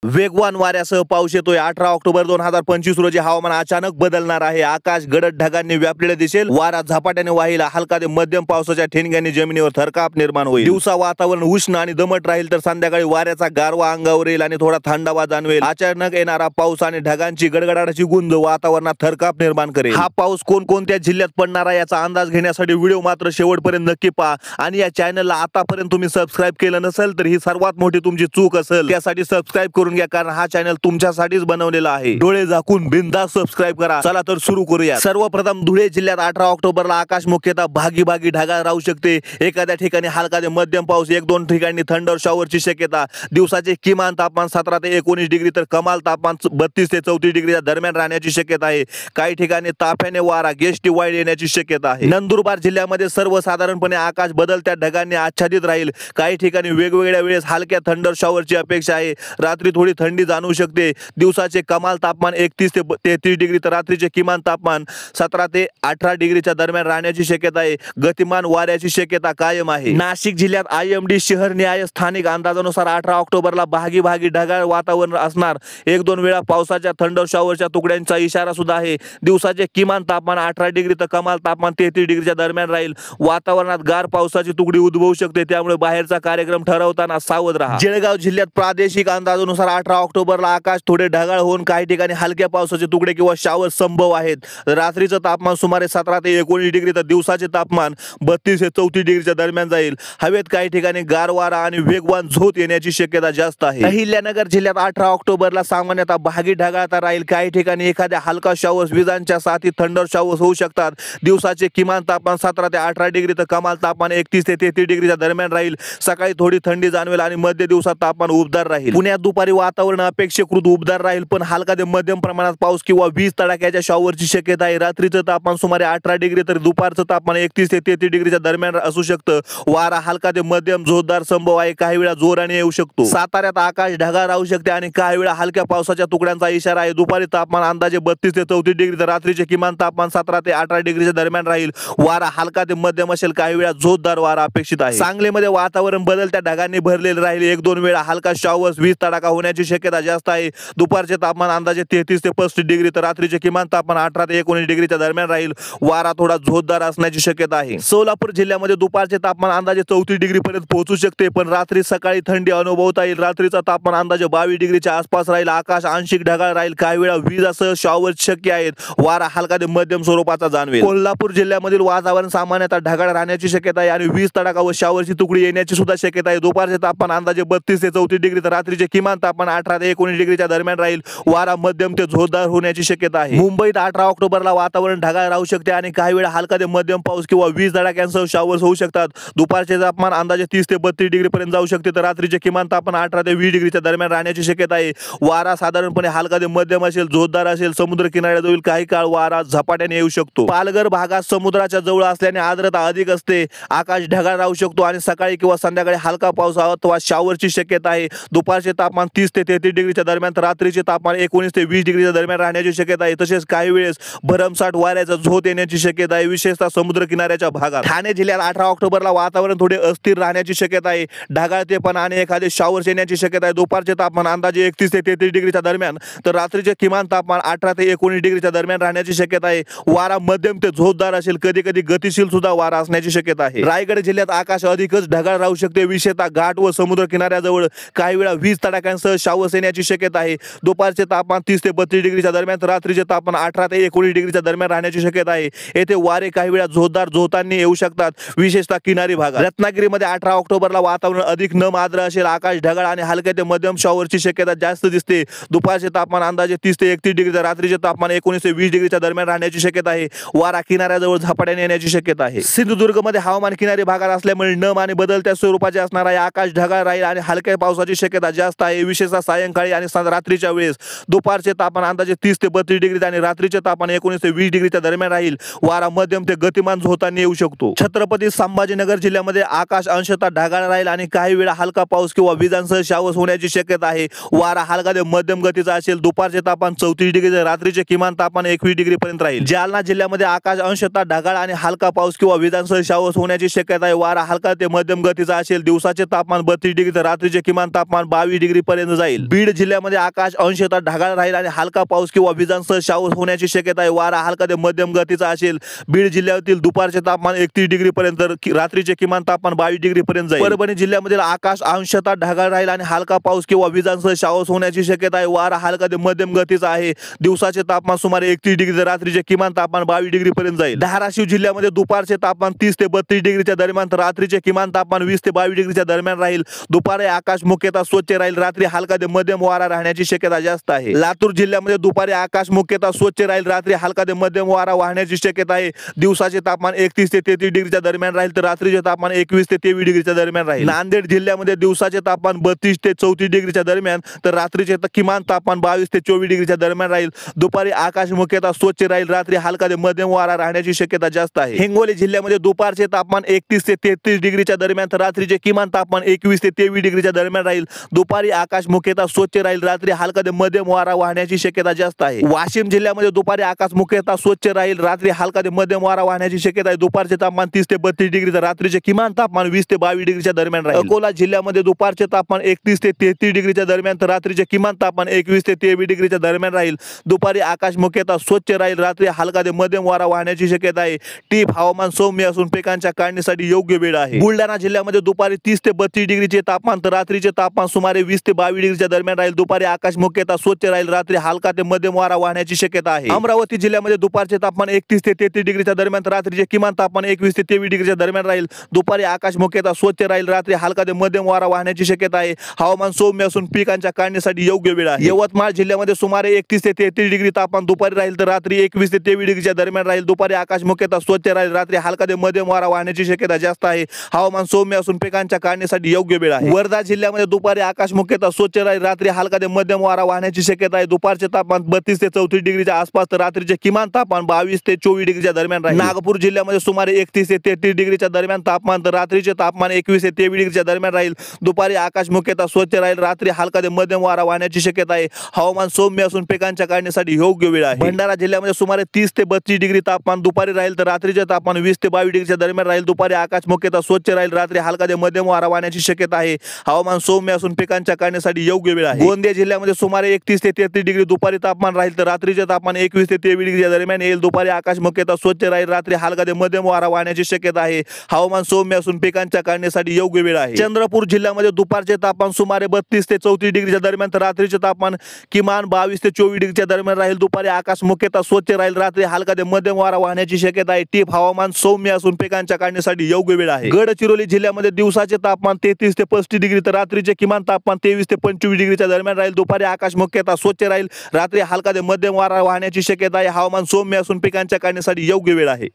वेगवान वाऱ्यासह पाऊस येतोय। 18 ऑक्टोबर 2025 रोजी हवामान अचानक बदलणार आहे। आकाश गडद ढगांनी व्यापलेले दिसेल। वारा झपाट्याने वाहिला। हलका ते मध्यम पावसाच्या ठिणग्यांनी जमिनीवर थरकाप निर्माण होईल। दिवसा वातावरण उष्ण आणि दमट राहील तर संध्याकाळी वाऱ्याचा गारवा अंगावर येईल आणि थोडा थंडावा जाणवेल। अचानक येणारा पाऊस आणि ढगांची गडगडाटाची गुंज वातावरणात थरकाप निर्माण करेल। हा पाऊस कोणकोणत्या जिल्ह्यात पडणार आहे याचा अंदाज घेण्यासाठी व्हिडिओ मात्र शेवटपर्यंत नक्की पहा। आणि या चॅनलला आतापर्यंत तुम्ही सबस्क्राइब केलं नसेल तर ही सर्वात मोठी तुमची चूक असेल। त्यासाठी सबस्क्राइब करून घ्या, कारण हा चॅनल तुमच्यासाठीच बनवलेला आहे। डोळे झाकून बिनधास्त सबस्क्राइब करा। चला तर सुरू करूया। सर्वप्रथम धुळे जिल्ह्यात 18 ऑक्टोबरला आकाश मुख्यतः भागी ढगाळ राहू शकते। एखाद्या ठिकाणी हलका ते मध्यम पाऊस, 1-2 ठिकाणी थंडर शॉवरची शक्यता। दिवसाचे किमान तापमान 17 ते 19 डिग्री तर कमाल तापमान 32 ते 34 डिग्रीच्या दरम्यान राहण्याची शक्यता आहे। काही ठिकाणी ताफ्याने वारा गेस्टी वाईड येण्याची शक्यता आहे। नंदुरबार जिल्ह्यामध्ये सर्वसाधारणपणे आकाश बदलत्या ढगांनी आच्छादित राहील। काही ठिकाणी वेगवेगळ्या वेळेस हलक्या थंडर शॉवरची अपेक्षा आहे। रात्री थोडी थंडी जाणवू शकते। दिवसाचे कमाल तापमान 31 ते 33 डिग्री तर रात्रीचे किमान तापमान 17 ते 18 डिग्रीच्या दरम्यान राहण्याची शक्यता आहे। गतिमान वाऱ्याची शक्यता कायम आहे। नाशिक जिल्ह्यात IMD शहर न्याय स्थानिक अंदाजानुसार 18 ऑक्टोबरला भागी ढगाळ वातावरण असणार। 1-2 वेळा पावसाच्या थंडर शॉवरच्या तुकड्यांचा इशारा सुद्धा आहे। दिवसाचे किमान तापमान 18 डिग्री तर कमाल तापमान 33 डिग्रीच्या दरम्यान राहील। वातावरणात गार पावसाची तुकडी उद्भवू शकते, त्यामुळे बाहेरचा कार्यक्रम ठरवताना सावध राहा। जळगाव जिल्ह्यात प्रादेशिक अंदाजानुसार 18 ऑक्टोबरला आकाश थोडे ढगाळ होऊन काही ठिकाणी हलक्या पावसाचे तुकडे किंवा शावर संभव आहेत। रात्रीचं तापमान सुमारे 17 ते 19 डिग्री तर दिवसाचे तापमान 32 ते 34 डिग्रीच्या दरम्यान जाईल। हवेत काही ठिकाणी गार वारा आणि वेगवान झोत येण्याची शक्यता जास्त आहे। अहिल्यानगर जिल्ह्यात 18 ऑक्टोबरला सामान्यतः भागी ढगाळता राहील। काही ठिकाणी एखाद्या हलका शॉवर्स, विजांच्या साथी थंडर शॉवर्स होऊ शकतात। दिवसाचे किमान तापमान 17 ते 18 डिग्री तर कमाल तापमान 31 ते 33 डिग्रीच्या दरम्यान राहील। सकाळी थोडी थंडी जाणवेल आणि मध्य दिवसात तापमान उबदार राहील। पुण्यात दुपारी वातावरण अपेक्षेकृत उबदार राहील, पण हलका ते मध्यम प्रमाणात पाऊस किंवा वीज तडाख्याच्या शॉवरची शक्यता आहे। रात्रीचं तापमान सुमारे 18 डिग्री तर दुपारचं तापमान 31 ते 33 डिग्रीच्या दरम्यान असू शकतं। वारा हलका ते मध्यम जोरदार संभव आहे। काही वेळा जोराने येऊ शकतो। साताऱ्यात आकाश ढगाळ राहू शकते आणि काही वेळा हलक्या पावसाच्या तुकड्यांचा इशारा आहे। दुपारी तापमान अंदाजे 32 ते 34 डिग्री तर रात्रीचे किमान तापमान 17 ते 18 डिग्रीच्या दरम्यान राहील। वारा हलका ते मध्यम असेल, काही वेळा जोरदार वारा अपेक्षित आहे। सांगलीमध्ये वातावरण बदलत्या ढगांनी भरलेले राहील। 1-2 वेळा हलका शॉवर्स, वीज तडाखा होण्याची शक्यता जास्त आहे। दुपारचे तापमान अंदाजे 33 ते 35 डिग्री तर रात्रीचे किमान तापमान 18 ते 19 डिग्रीच्या दरम्यान राहील। वारा थोडा जोरदार असण्याची शक्यता आहे। सोलापूर जिल्ह्यामध्ये दुपारचे तापमान अंदाजे 34 डिग्री पर्यंत पोहोचू शकते, पण रात्री सकाळी थंडी अनुभवता येईल। रात्रीचा तापमान अंदाजे 22 डिग्रीच्या आसपास राहील। आकाश आंशिक ढगाळ राहील। काही वेळा विजासह शॉवर शक्य आहेत। वारा हलका ते मध्यम स्वरूपाचा जाणवेल। कोल्हापूर जिल्ह्यामधील वातावरण सामान्यतः ढगाळ राहण्याची शक्यता आहे आणि वीज तडाखा व शॉवरची तुकडी येण्याची सुद्धा शक्यता आहे। दुपारचे तापमान अंदाजे 32 ते 34 डिग्री तर रात्रीचे किमान तापमान 18 ते 19 डिग्रीच्या दरम्यान राहील। वारा मध्यम ते जोरदार होण्याची शक्यता आहे। मुंबईत 18 ऑक्टोबरला वातावरण ढगाळ राहू शकते आणि काही वेळा हलका ते मध्यम पाऊस किंवा वीज तडाख्यांसह शॉवर्स होऊ शकतात। दुपारचे तापमान अंदाजे 30 ते 32 डिग्री पर्यंत जाऊ शकते, तर रात्रीचे किमान तापमान 18 ते 20 डिग्रीच्या दरम्यान राहण्याची शक्यता आहे। वारा साधारणपणे हलका ते मध्यम असेल, जोरदार असेल। समुद्र किनाऱ्याजवळ काही काळ वारा झपाट्याने येऊ शकतो। पालघर भागात समुद्राच्या जवळ असल्याने आर्द्रता अधिक असते। आकाश ढगाळ राहू शकतो आणि सकाळी किंवा संध्याकाळी हलका पाऊस अथवा शॉवरची शक्यता आहे। दुपारचे तापमान 30 ते 33 डिग्रीच्या दरम्यान तर रात्रीचे तापमान 19 ते 20 डिग्रीच्या दरम्यान राहण्याची शक्यता आहे। तसेच काही वेळेस भरमसाठ वाऱ्याचा झोत येण्याची शक्यता आहे, विशेषतः समुद्र किनाऱ्याच्या भागात। ठाणे जिल्ह्यात 18 ऑक्टोबरला वातावरण थोडे अस्थिर राहण्याची शक्यता आहे। ढगाळतेपणा आणि एखादे शॉवर्स येण्याची शक्यता आहे। दुपारचे तापमान अंदाजे 31 ते 33 डिग्रीच्या दरम्यान तर रात्रीचे किमान तापमान 18 ते 19 डिग्रीच्या दरम्यान राहण्याची शक्यता आहे। वारा मध्यम ते जोरदार असेल, कधी कधी गतिशील सुद्धा वारा असण्याची शक्यता आहे। रायगड जिल्ह्यात आकाश अधिकच ढगाळ राहू शकते, विशेषतः घाट व समुद्र किनाऱ्याजवळ। काही वेळा वीज तडाख्यांसह शॉवर्स येण्याची शक्यता आहे। दुपारचे तापमान 30 ते 32 डिग्रीच्या दरम्यान तर रात्रीचे तापमान 18 ते 19 डिग्रीच्या दरम्यान राहण्याची शक्यता आहे। येथे वारे काही वेळा जोरदार झोतांनी येऊ शकतात, विशेषतः किनारी भागात। रत्नागिरीमध्ये 18 ऑक्टोबरला वातावरण अधिक नम आर्द्र असेल। आकाश ढगाळ आणि हलक्या ते मध्यम शॉवरची शक्यता जास्त दिसते। दुपारचे तापमान अंदाजे 30 ते 31 डिग्री तर रात्रीचे तापमान 19 ते 20 डिग्रीच्या दरम्यान राहण्याची शक्यता आहे। वारा किनाऱ्याजवळ झपाट्याने येण्याची शक्यता आहे। सिंधुदुर्गमध्ये हवामान किनारी भागात असल्यामुळे नम आणि बदलत्या स्वरूपाचे असणार आहे। आकाश ढगाळ राहील आणि हलक्या पावसाची शक्यता जास्त आहे, विशेषतः सायंकाळी आणि रात्रीच्या वेळेस। दुपारचे तापमान अंदाजे 30 ते 32 डिग्री आणि रात्रीचे तापमान 19 ते 20 डिग्रीच्या दरम्यान राहील। वारा मध्यम ते गतिमान झोतांनी येऊ शकतो। छत्रपती संभाजीनगर जिल्ह्यामध्ये आकाश अंशतः ढगाळ राहील आणि काही वेळा हलका पाऊस किंवा विजांसह शॉवर्स होण्याची शक्यता आहे। वारा हलका ते मध्यम गतीचा असेल। दुपारचे तापमान 34 डिग्री तर रात्रीचे किमान तापमान 21 डिग्री पर्यंत राहील। जालना जिल्ह्यामध्ये आकाश अंशतः ढगाळ आणि हलका पाऊस किंवा विजांसह शॉवर्स होण्याची शक्यता आहे। वारा हलका ते मध्यम गतीचा असेल। दिवसाचे तापमान 32 डिग्री तर रात्रीचे किमान तापमान 22 डिग्री पर्यंत पर्यंत जाईल. बीड जिल्ह्यामध्ये आकाश अंशतः ढगाळ राहील आणि हलका पाऊस किंवा विजांसह शाव होण्याची शक्यता आहे. वारा हलका ते मध्यम गतीचा असेल. बीड जिल्ह्यातील दुपारचे तापमान 31 डिग्री पर्यंत, रात्रीचे किमान तापमान 22 डिग्री पर्यंत जाईल. परभणी जिल्ह्यामध्ये आकाश अंशतः ढगाळ राहील आणि हलका पाऊस किंवा विजांसह शाव होण्याची शक्यता आहे. वारा हलका ते मध्यम गतीचा आहे. दिवसाचे तापमान सुमारे 31 डिग्री तर रात्रीचे किमान तापमान 22 डिग्री पर्यंत जाईल. धाराशिव जिल्ह्यामध्ये दुपारचे तापमान 30 ते 32 डिग्रीच्या दरम्यान तर रात्रीचे किमान तापमान 20 ते 22 डिग्रीच्या दरम्यान राहील. दुपारी आकाश मुख्यतः स्वच्छ राहील. रात्री हलका ते मध्यम वारा राहण्याची शक्यता जास्त आहे. लातूर जिल्ह्यामध्ये दुपारी आकाश मुख्यतः स्वच्छ राहील. रात्री हलका ते मध्यम वारा वाहण्याची शक्यता आहे. दिवसाचे तापमान 31 ते 33 डिग्रीच्या दरम्यान राहील तर रात्रीचे तापमान 21 ते 23 डिग्रीच्या दरम्यान राहील. नांदेड जिल्ह्यामध्ये दिवसाचे तापमान 32 ते 34 डिग्रीच्या दरम्यान तर रात्रीचे किमान तापमान 22 ते 24 डिग्रीच्या दरम्यान राहील. दुपारी आकाश मुख्यतः स्वच्छ राहील. रात्री हलका ते मध्यम वारा राहण्याची शक्यता जास्त आहे. हिंगोली जिल्ह्यामध्ये दुपारचे तापमान 31 ते 33 डिग्रीच्या दरम्यान तर रात्रीचे किमान तापमान 21 ते 23 डिग्रीच्या दरम्यान राहील. दुपारी आकाश मुख्यतः स्वच्छ राहील. रात्री हलका ते मध्यम वारा वाहण्याची शक्यता जास्त आहे. वाशिम जिल्ह्यामध्ये दुपारी आकाश मुख्यतः स्वच्छ राहील. रात्री हलका ते मध्यम वारा वाहण्याची शक्यता आहे. दुपारचे तापमान 30 ते 32 डिग्री तर रात्रीचे किमान तापमान 20 ते 22 डिग्रीच्या दरम्यान राहील. अकोला जिल्ह्यामध्ये दुपारचे तापमान 31 ते 33 डिग्रीच्या दरम्यान तर रात्रीचे किमान तापमान 21 ते 23 डिग्रीच्या दरम्यान राहील. दुपारी आकाश मुख्यतः स्वच्छ राहील. रात्री हलका ते मध्यम वारा वाहण्याची शक्यता आहे. टीप हवामान सौम्य असून पिकांच्या काढणीसाठी योग्य वेळ आहे. बुलढाणा जिल्ह्यामध्ये दुपारी 30 ते 32 डिग्रीचे तापमान तर रात्रीचे तापमान सुमारे 20 ते 22 डिग्रीच्या दरम्यान राहील. दुपारी आकाश मुख्यतः स्वच्छ राहील. रात्री हलका ते मध्यम वारा वाहण्याची शक्यता आहे. अमरावती जिल्ह्यामध्ये दुपारचे तापमान 31 ते 33 डिग्रीच्या दरम्यान तर रात्रीचे किमान तापमान 21 ते 23 डिग्रीच्या दरम्यान राहील. दुपारी आकाश मुख्यतः स्वच्छ राहील. रात्री हलका ते मध्यम वारा वाहण्याची शक्यता आहे. हवामान सौम्य असून पिकांच्या काढणीसाठी योग्य वेळ आहे. यवतमाळ जिल्ह्यामध्ये सुमारे 31 ते 33 डिग्री तापमान दुपारी राहील तर रात्री 21 ते 23 डिग्रीच्या दरम्यान राहील. दुपारी आकाश मुख्यतः स्वच्छ राहील. रात्री हलका ते मध्यम वारा वाहण्याची शक्यता जास्त आहे. हवामान सौम्य असून पिकांच्या काढणीसाठी योग्य वेळ आहे. वर्धा जिल्ह्यामध्ये दुपारी आकाश मुख्यतः स्वच्छ राहील. रात्री हलका ते मध्यम वारा वाहण्याची शक्यता आहे. दुपारचे तापमान 32 ते 34 डिग्रीच्या आसपास तर रात्रीचे किमान तापमान 22 ते 24 डिग्रीच्या दरम्यान राहील. नागपूर जिल्ह्यामध्ये सुमारे 31 ते 33 डिग्रीच्या दरम्यान तापमान तर रात्रीचे तापमान 21 ते 23 डिग्रीच्या दरम्यान राहील. दुपारी आकाश मुख्यतः स्वच्छ राहील. रात्री हलका ते मध्यम वारा वाहण्याची शक्यता आहे. हवामान सौम्य असून पिकांच्या काढणीसाठी योग्य वेळ आहे. भंडारा जिल्ह्यामध्ये सुमारे 30 ते 32 डिग्री तापमान दुपारी राहील तर रात्रीचे तापमान 20 ते 22 डिग्रीच्या दरम्यान राहील. दुपारी आकाश मुख्यतः स्वच्छ राहील. रात्री हलका ते मध्यम वारा वाहण्याची शक्यता आहे. हवामान सौम्य असून पिकांच्या काढणीसाठी योग्य वेळ आहे. गोंदिया जिल्ह्यामध्ये सुमारे 31 ते 33 डिग्री दुपारी तापमान राहील तर रात्रीचे तापमान 21 ते 23 डिग्रीच्या दरम्यान येईल. दुपारी आकाश मुख्यतः स्वच्छ राहील. रात्री हलका ते मध्यम वारा वाहण्याची शक्यता आहे. हवामान सौम्य असून पिकांच्या काढणीसाठी योग्य वेळ आहे. चंद्रपूर जिल्ह्यामध्ये दुपारचे तापमान सुमारे 32 ते 34 डिग्रीच्या दरम्यान तर रात्रीचे तापमान किमान 22 ते 24 डिग्रीच्या दरम्यान राहील. दुपारी आकाश मुख्यतः स्वच्छ राहील. रात्री हलका ते मध्यम वारा वाहण्याची शक्यता आहे. टीप हवामान सौम्य असून पिकांच्या काढणीसाठी योग्य वेळ आहे. गडचिरोली जिल्ह्यामध्ये दिवसाचे तापमान 33 ते 35 डिग्री तर रात्रीचे किमान तापमान 23 ते 25 डिग्रीच्या दरम्यान राहील. दुपारी आकाश मुख्यतः स्वच्छ राहील. रात्री हलका ते मध्यम वारा वाहण्याची शक्यता आहे. हवामान सौम्य असून पिकांच्या काढणीसाठी योग्य वेळ आहे.